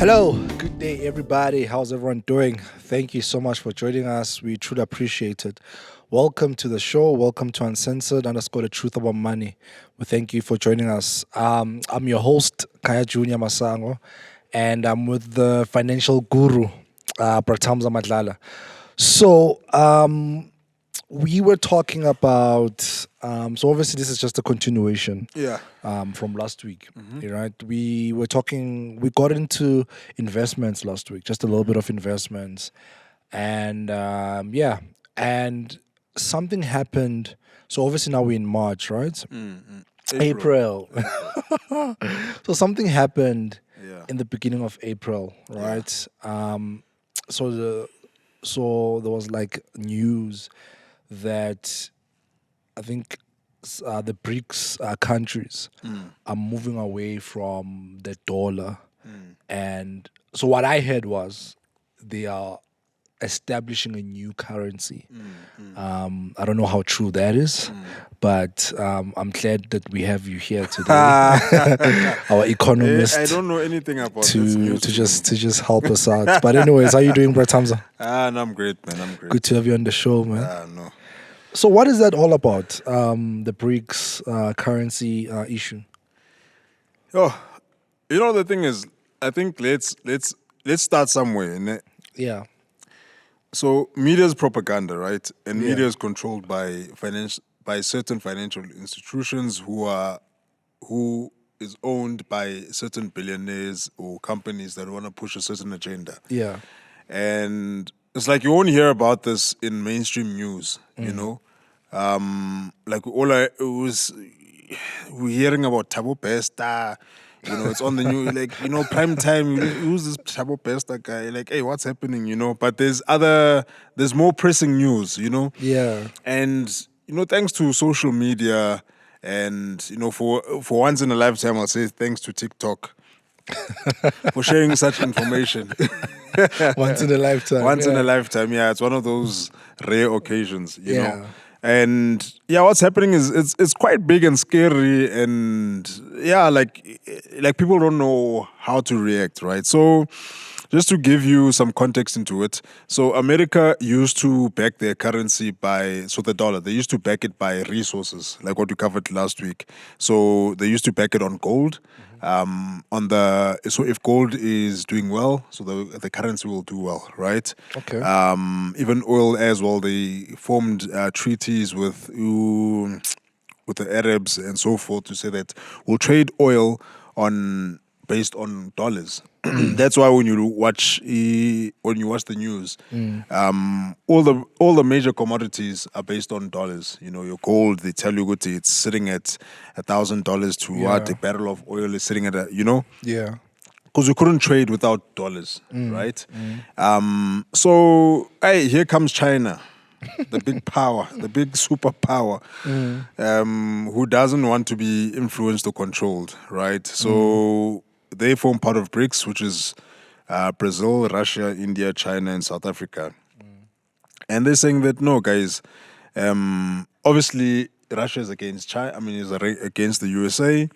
Hello, good day, everybody. How's everyone doing? Thank you so much for joining us. We truly appreciate it. Welcome to the show. Welcome to Uncensored _ the truth about money. We thank you for joining us. I'm your host, Kyajunior Masango, and I'm with the financial guru, Madlala. So, we were talking about so obviously this is just a continuation Yeah. from last week, right? We got into investments last week, just a little bit of investments, and and something happened. So obviously now we're in March, right? April. So something happened Yeah. in the beginning of April, right? So the so there was like news that I think the BRICS countries are moving away from the dollar. And so what I heard was they are establishing a new currency. I don't know how true that is, but I'm glad that we have you here today, our economist, I don't know anything about this to news to just help us out. But anyways, how you doing, Brett Hamza? No, I'm great, man. I'm great. Good to have you on the show, man. No. So what is that all about? The BRICS currency issue. Oh, the thing is, I think let's start somewhere. Yeah. So media's propaganda, right? And Yeah. media is controlled by certain financial institutions who is owned by certain billionaires or companies that want to push a certain agenda. Yeah. And it's like you won't hear about this in mainstream news, like we're hearing about Thabo Besta, it's on the news, like, prime time, who's this Thabo Besta guy? Like, hey, what's happening, But there's more pressing news, Yeah. And, thanks to social media and, for once in a lifetime, I'll say thanks to TikTok for sharing such information. Once in a lifetime. Once in yeah. a lifetime, yeah. It's one of those rare occasions, you Yeah. know. And yeah, what's happening is it's quite big and scary, and yeah, like people don't know how to react, right? So just to give you some context into it, so America used to back their currency the dollar, they used to back it by resources, like what we covered last week. So they used to back it on gold. So if gold is doing well, so the currency will do well, right? Okay. Even oil as well. They formed treaties with the Arabs and so forth to say that we'll trade oil based on dollars. That's why when you watch the news, all the major commodities are based on dollars. Your gold, they tell you it's sitting at $1,000 to what a barrel of oil is sitting at Yeah. because we couldn't trade without dollars, right? So hey, here comes China, the big power, the big superpower, who doesn't want to be influenced or controlled, right? So they form part of BRICS, which is Brazil, Russia, India, China, and South Africa. And they're saying that no, guys, obviously Russia is against China. I mean, is against the USA.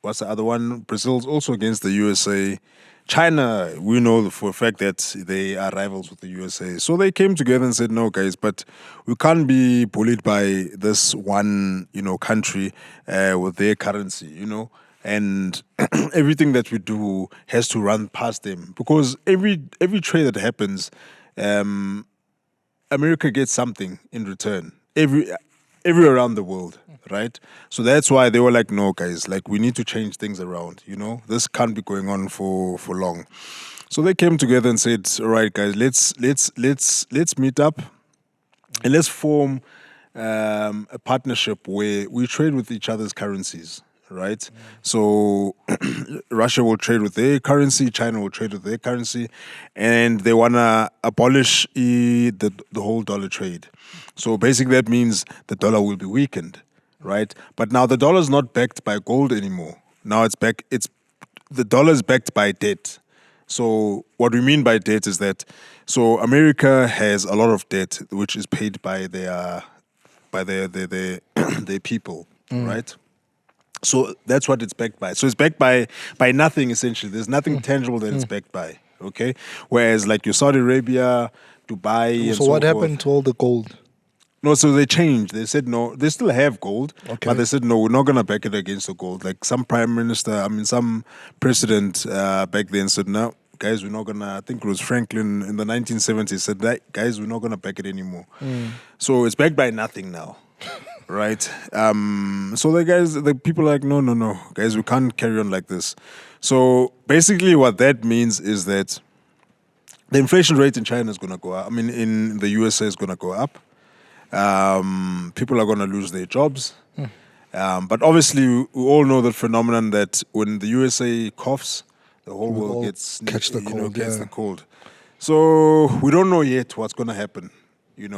What's the other one? Brazil's also against the USA. China, we know for a fact that they are rivals with the USA. So they came together and said, no, guys, but we can't be bullied by this one, country with their currency, and everything that we do has to run past them, because every trade that happens, America gets something in return. Everywhere around the world, right? So that's why they were like, no, guys, like we need to change things around, This can't be going on for long. So they came together and said, all right, guys, let's meet up and let's form a partnership where we trade with each other's currencies, right? So Russia will trade with their currency, China will trade with their currency, and they want to abolish the whole dollar trade. So basically that means the dollar will be weakened, right? But now the dollar is not backed by gold anymore. Now the dollar is backed by debt. So what we mean by debt is that, so America has a lot of debt which is paid by their their people, right? So that's what it's backed by. So it's backed by nothing essentially. There's nothing tangible that it's backed by. Okay, whereas like your Saudi Arabia, Dubai, and So so what forth. happened to all the gold? No, so they changed. They said no. They still have gold, Okay. but they said no. We're not gonna back it against the gold. Like some prime minister, some president back then said no, guys, we're not gonna. I think it was Franklin in the 1970s said that, guys, we're not gonna back it anymore. So it's backed by nothing now. Right. So the people are like, no, guys, we can't carry on like this. So basically, what that means is that the inflation rate in China is going to go up. I mean, in the USA is going to go up. People are going to lose their jobs. But obviously, we all know the phenomenon that when the USA coughs, the whole We world all gets catch the cold, gets yeah. the cold. So we don't know yet what's going to happen,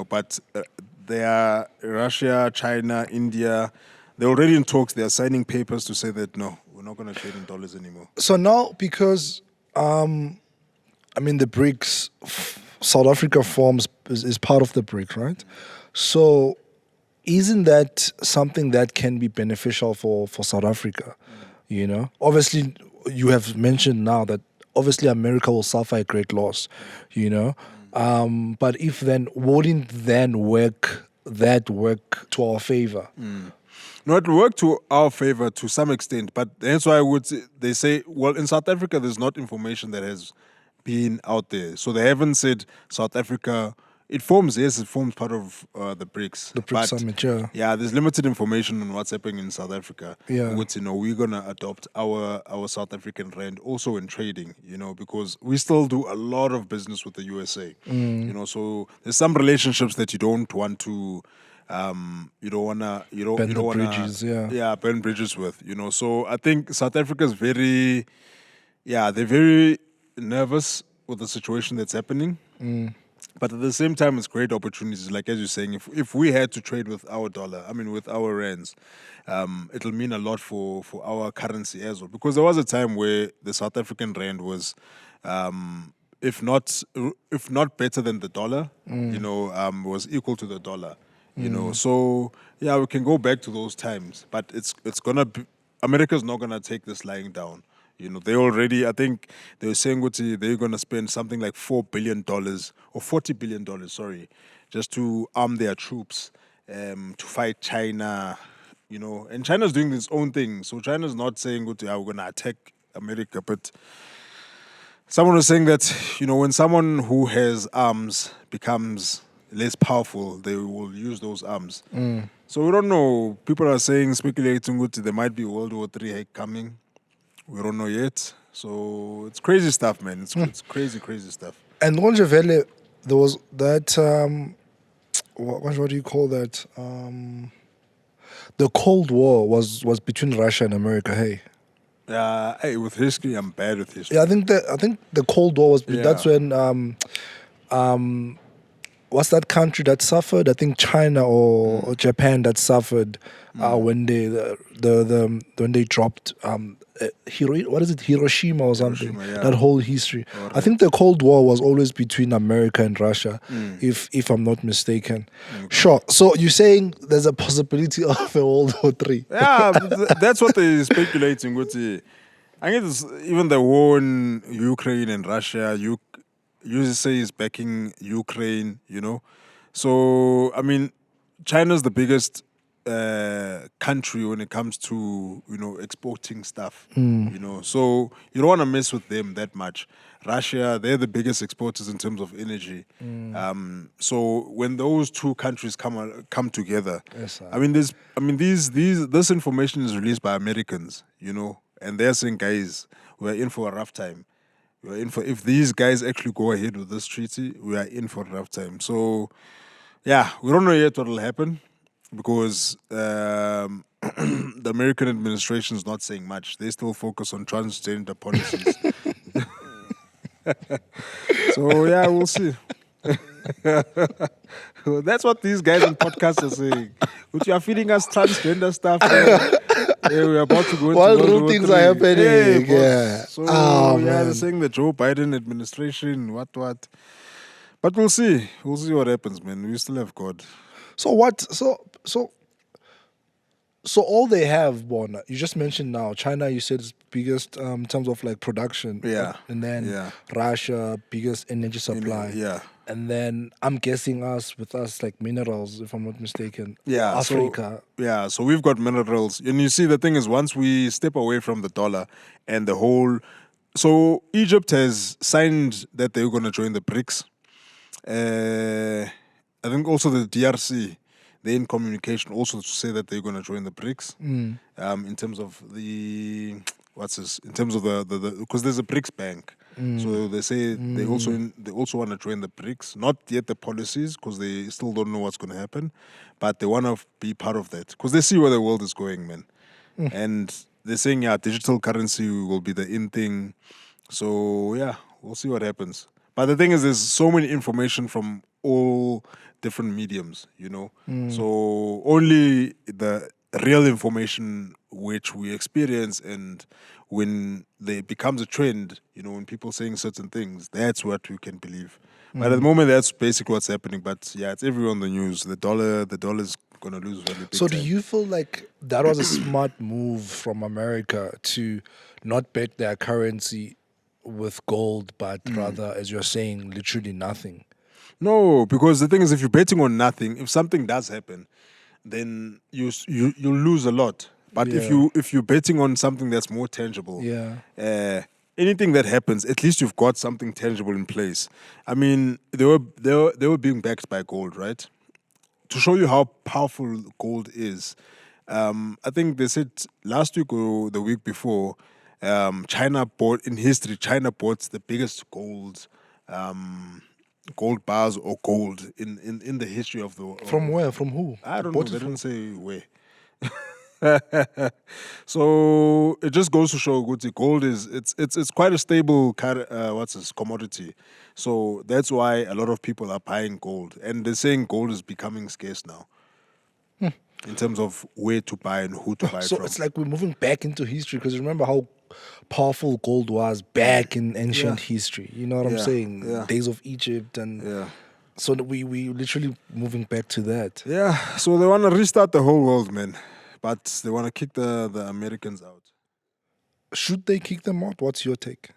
But there are Russia, China, India. They're already in talks. They are signing papers to say that no, we're not going to trade in dollars anymore. So now, because the BRICS, South Africa is part of the BRICS, right? So isn't that something that can be beneficial for South Africa? Obviously, you have mentioned now that obviously America will suffer a great loss, but if then wouldn't then work to our favor? No, it worked to our favor to some extent, but that's why they say, well, in South Africa, there's not information that has been out there. So they haven't said South Africa, it forms part of the BRICS. The BRICS But summit, yeah. yeah, there's limited information on what's happening in South Africa. Yeah. We're going to adopt our South African rand also in trading, because we still do a lot of business with the USA. So there's some relationships that you don't want to burn bridges with, So I think South Africa is they're very nervous with the situation that's happening. But at the same time, it's great opportunities. Like as you're saying, if we had to trade with our dollar, with our rands, it'll mean a lot for our currency as well. Because there was a time where the South African rand was, if not better than the dollar, was equal to the dollar. So yeah, we can go back to those times, but it's gonna be, America's not gonna take this lying down. They already, I think they were saying they're gonna spend something like $4 billion or $40 billion, sorry, just to arm their troops to fight China. And China's doing its own thing. So China's not saying we're gonna attack America, but someone was saying that, when someone who has arms becomes less powerful, they will use those arms. So we don't know. People are speculating that there might be World War III coming. We don't know yet. So it's crazy stuff, man. It's crazy, crazy stuff. And Ronje Vele, there was that, what do you call that? The Cold War was between Russia and America, hey? Hey, with history, I'm bad with history. Yeah, I think the Cold War was, that's when, what's that country that suffered? I think China or Japan that suffered when they dropped what is it, Hiroshima or something? Hiroshima, yeah. That whole history. Right. I think the Cold War was always between America and Russia, if I'm not mistaken. Okay. Sure. So you're saying there's a possibility of a World War III? Yeah, that's what they're speculating with. I guess even the war in Ukraine and Russia, USA is backing Ukraine, So, China's the biggest country when it comes to, exporting stuff, So you don't want to mess with them that much. Russia, they're the biggest exporters in terms of energy. So when those two countries come together, Yes, sir. this information is released by Americans, and they're saying, guys, we're in for a rough time. If these guys actually go ahead with this treaty, we are in for a rough time. So, yeah, we don't know yet what will happen because the American administration is not saying much. They still focus on transgender policies. So, yeah, we'll see. That's what these guys on podcasts are saying. But you are feeding us transgender stuff. Yeah, we're about to go into While World real War things III. are happening, Hey, boss. yeah. So, Man. they're saying the Joe Biden administration, what. But we'll see. We'll see what happens, man. We still have God. So what? So So all they have, Bona, you just mentioned now, China, you said is biggest in terms of like production. Yeah, And then yeah, Russia, biggest energy supply. yeah. And then I'm guessing us like minerals, if I'm not mistaken. Yeah, so Africa. so we've got minerals, and you see the thing is once we step away from the dollar and the whole, so Egypt has signed that they're going to join the BRICS. I think also the DRC, they're in communication also to say that they're going to join the BRICS. In terms of the what's this? In terms of the because there's a BRICS bank. So they say they also want to join the BRICS. Not yet the policies because they still don't know what's going to happen, but they want to be part of that because they see where the world is going, man. And they're saying digital currency will be the in thing. So yeah, we'll see what happens. But the thing is, there's so many information from all different mediums, you know. So only the real information which we experience, and when they becomes a trend, you know, when people saying certain things, that's what we can believe. But at the moment, that's basically what's happening. But yeah, it's everywhere on the news. The dollar's gonna lose value big So do time. you feel like that was a smart move from America to not back their currency with gold, but rather, as you're saying, literally nothing? No, because the thing is, if you're betting on nothing, if something does happen, then you lose a lot. But Yeah. if you're betting on something that's more tangible, Yeah. anything that happens, at least you've got something tangible in place. I mean, they were being backed by gold, right? To show you how powerful gold is, I think they said last week or the week before, China bought in history. China bought the biggest gold bars or gold in the history of the. From where? From who? I don't know. Bought They it didn't from? say where. So it just goes to show, Guti, gold is it's quite a stable what's this commodity. So that's why a lot of people are buying gold, and they're saying gold is becoming scarce now in terms of where to buy and who to buy So from. it's like we're moving back into history because remember how powerful gold was back in Yeah, ancient history. You know what I'm yeah, saying? yeah, Days of Egypt, and yeah, so that we literally moving back to that. yeah. So they want to restart the whole world, man, but they want to kick the Americans out. Should they kick them out? What's your take?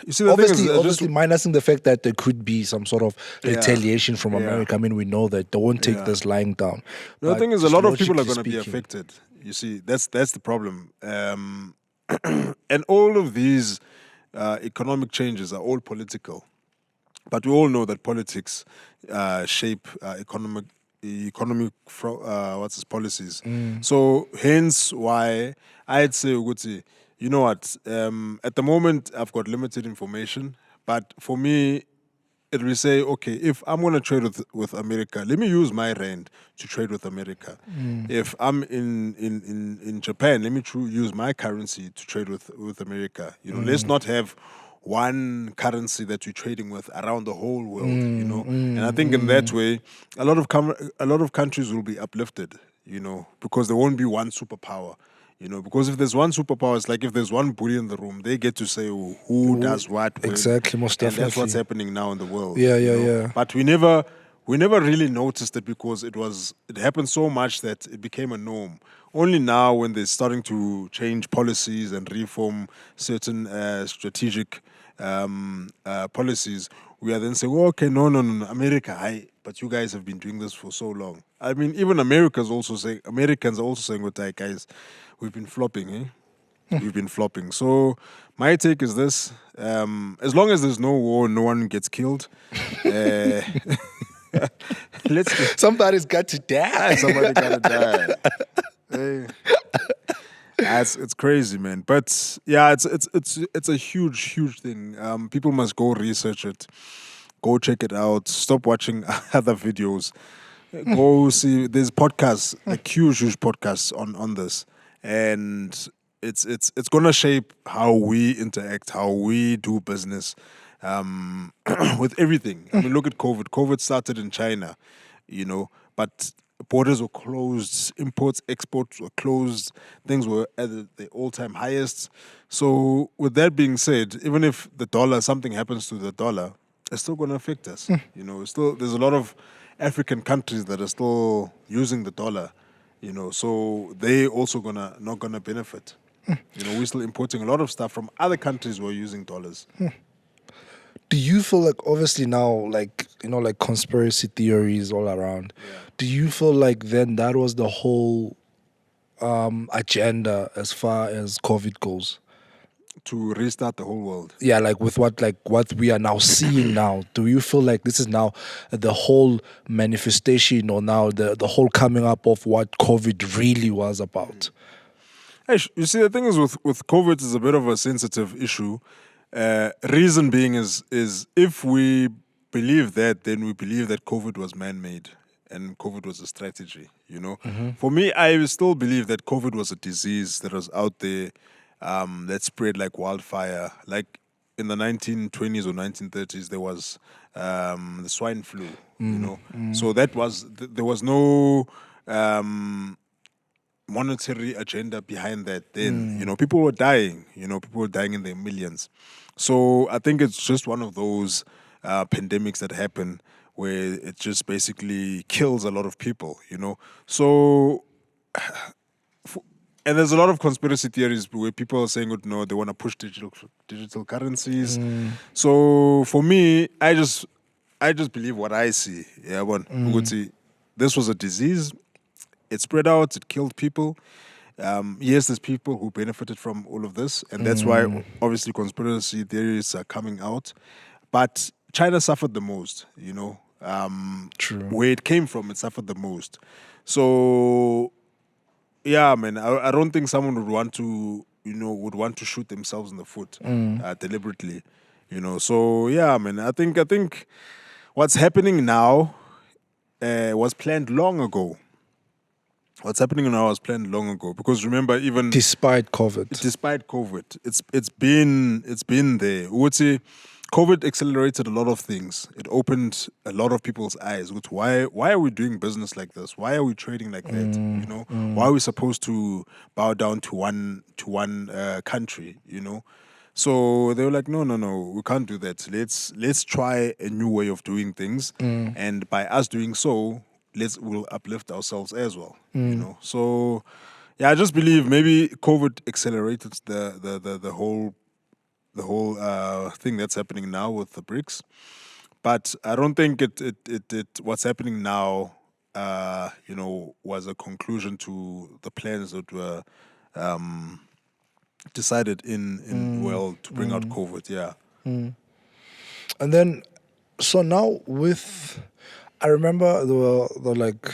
You see, the thing is, just Obviously, minusing the fact that there could be some sort of yeah, retaliation from yeah. America. I mean, we know that they won't take Yeah. this lying down. The But thing is, a just lot of people are logically going to be speaking, affected. You see, that's the problem. And all of these economic changes are all political. But we all know that politics shape what's its policies. So hence why I'd say, Uguti, you know what? At the moment, I've got limited information. But for me, it will say, okay, if I'm going to trade with America, let me use my rand to trade with America. If I'm in Japan, let me use my currency to trade with America. You know, let's not have one currency that you're trading with around the whole world. You know, and I think in that way, a lot of countries will be uplifted. You know, because there won't be one superpower. You know, because if there's one superpower, it's like if there's one bully in the room, they get to say who does what when, exactly, most and that's what's definitely. happening now in the world. Yeah, You yeah, know, yeah. but we never really noticed it because it happened so much that it became a norm. Only now, when they're starting to change policies and reform certain strategic policies, we are then saying, oh, okay, no, America, but you guys have been doing this for so long. I mean, even Americans are also saying, "What guys, we've been flopping, eh? We've been flopping." So my take is this: as long as there's no war, no one gets killed. Uh, let's Somebody's got to die. somebody gotta die. Hey. It's crazy, man. But yeah, it's a huge thing. People must go research it, go check it out. Stop watching other videos. Go see. There's podcasts, like huge podcasts on this, and it's gonna shape how we interact, how we do business, with everything. I mean, look at COVID. COVID started in China, you know, but borders were closed, imports, exports were closed, things were at the all-time highest. So, with that being said, even if something happens to the dollar, it's still going to affect us. You know, there's a lot of African countries that are still using the dollar, So they also not gonna benefit. We're still importing a lot of stuff from other countries who are using dollars. Do you feel like, obviously now, like, like conspiracy theories all around, do you feel like then that was the whole agenda as far as COVID goes? To restart the whole world. Yeah, like with what we are now seeing now, do you feel like this is now the whole manifestation, or now the whole coming up of what COVID really was about? Hey, you see, the thing is with COVID is a bit of a sensitive issue. Reason being is if we believe that, then we believe that COVID was man-made and COVID was a strategy. For me, I still believe that COVID was a disease that was out there, that spread like wildfire. Like in the 1920s or 1930s, there was the swine flu. So there was no monetary agenda behind that then. People were dying. People were dying in their millions. So I think it's just one of those pandemics that happen where it just basically kills a lot of people. So and there's a lot of conspiracy theories where people are saying, no, they want to push digital currencies. So for me, I just believe what I see. Yeah, but this was a disease. It spread out. It killed people. Yes, there's people who benefited from all of this, and that's why obviously conspiracy theories are coming out. But China suffered the most. True. Where it came from, it suffered the most. So yeah, man, I don't think someone would want to shoot themselves in the foot deliberately. So yeah, man, I think what's happening now was planned long ago. What's happening now was planned long ago, because remember, even Despite COVID, it's been there. I would say COVID accelerated a lot of things. It opened a lot of people's eyes. Why are we doing business like this? Why are we trading like that? Why are we supposed to bow down to one country? So they were like, no, we can't do that. Let's try a new way of doing things, and by us doing so, we'll uplift ourselves as well. So yeah, I just believe maybe COVID accelerated the whole thing that's happening now with the BRICS, but I don't think it what's happening now was a conclusion to the plans that were decided to bring out COVID. Yeah. And then, so now I remember the like,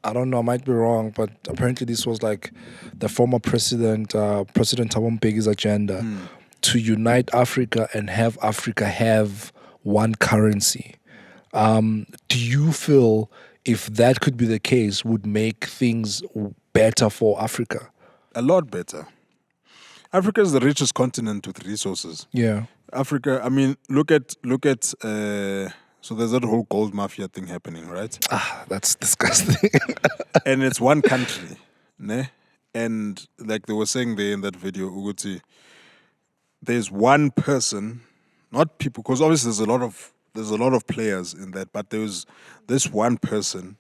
I don't know, I might be wrong, but apparently this was like the former President Thabo Mbeki's agenda to unite Africa and have Africa have one currency. Do you feel if that could be the case, would make things better for Africa? A lot better. Africa is the richest continent with resources. Yeah. Africa, I mean, look at so there's that whole gold mafia thing happening, right? That's disgusting. And it's one country, ne? And like they were saying there in that video, Uguti, there's one person, not people, because obviously there's a lot of players in that, but there's this one person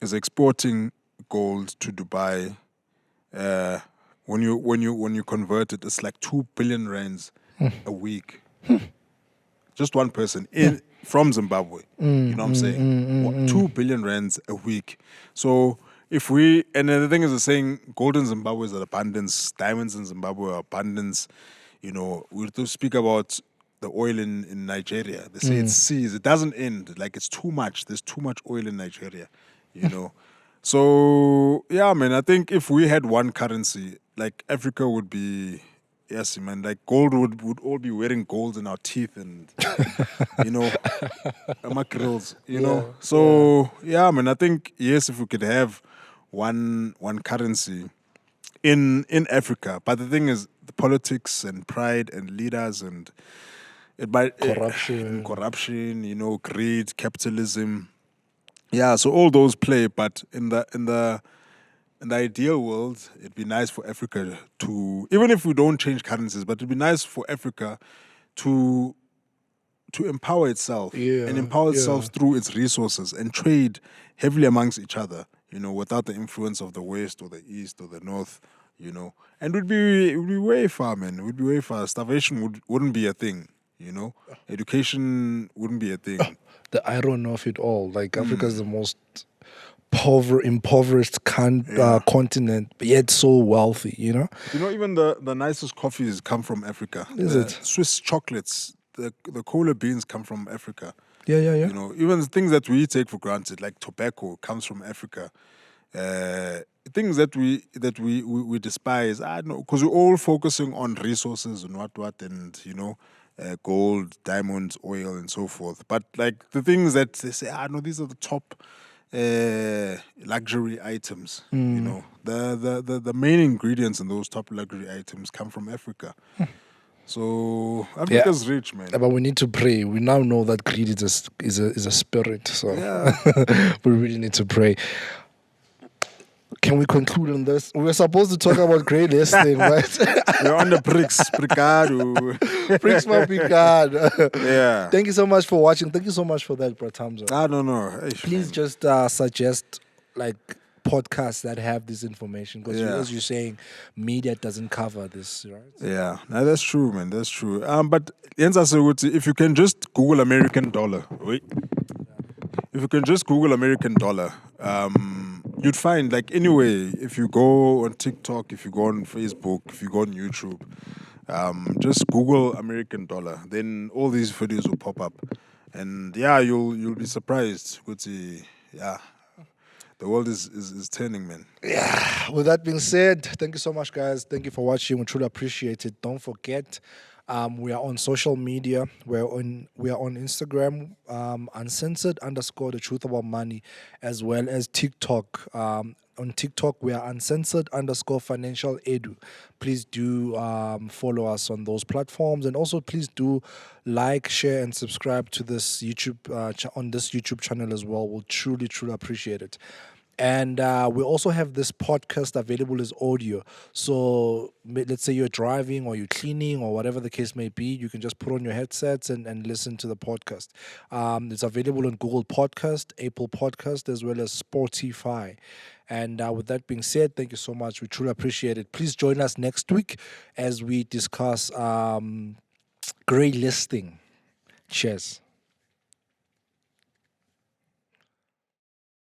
is exporting gold to Dubai. When you convert it, it's like 2 billion rands a week. Just one person from Zimbabwe. You know what I'm saying? 2 billion rands a week. So and the thing is, they're saying gold in Zimbabwe is at abundance, diamonds in Zimbabwe are abundance. We have to speak about the oil in Nigeria. They say it sees, it doesn't end. Like, it's too much. There's too much oil in Nigeria, So, yeah, man, I think if we had one currency, like Africa would be, yes, man, like gold would all be wearing gold in our teeth and, mackerels, know. So, yeah, man, I think, yes, if we could have one currency in Africa. But the thing is, the politics and pride and leaders and Corruption, greed, capitalism. Yeah, so all those play, but in the ideal world, it'd be nice for Africa to, even if we don't change currencies, but it'd be nice for Africa to empower itself and empower itself through its resources and trade heavily amongst each other. without the influence of the West or the East or the North, and we'd be way far, man. We'd be way far. Starvation wouldn't be a thing, Education wouldn't be a thing. The irony of it all, like Africa is the most impoverished continent, but yet so wealthy, Even the nicest coffees come from Africa. Is The it? Swiss chocolates, the cola beans come from Africa. Yeah. Even things that we take for granted, like tobacco, comes from Africa. Things that we despise, I don't know, because we're all focusing on resources and what, and gold, diamonds, oil, and so forth. But like the things that they say, no, these are the top luxury items. The main ingredients in those top luxury items come from Africa. So Africa's rich, man. But we need to pray. We now know that greed is a spirit. So Yeah. we really need to pray. Can we conclude on this? We were supposed to talk about grey listing, but We're on the BRICS. Brigado. BRICS might be God. Yeah. Thank you so much for watching. Thank you so much for that, Bro Tamza. I don't know. Hey, Please man. just suggest like podcasts that have this information, because as you're saying, media doesn't cover this, right? Yeah, no, that's true, man. That's true. But if you can just Google American dollar, wait. If you can just Google American dollar, you'd find, like, anyway, if you go on TikTok, if you go on Facebook, if you go on YouTube, just Google American dollar. Then all these videos will pop up, and you'll be surprised. Yeah, the world is turning, man. Yeah. With that being said, thank you so much, guys. Thank you for watching. We truly appreciate it. Don't forget, we are on social media. We are on Instagram, uncensored _ the truth about money, as well as TikTok. On TikTok, we are uncensored _ financial edu. Please do follow us on those platforms, and also please do like, share, and subscribe to this YouTube on this YouTube channel as well. We'll truly appreciate it. And we also have this podcast available as audio. So let's say you're driving or you're cleaning or whatever the case may be, you can just put on your headsets and listen to the podcast. It's available on Google Podcast, Apple Podcast, as well as Spotify. And with that being said, thank you so much. We truly appreciate it. Please join us next week as we discuss grey listing. Cheers.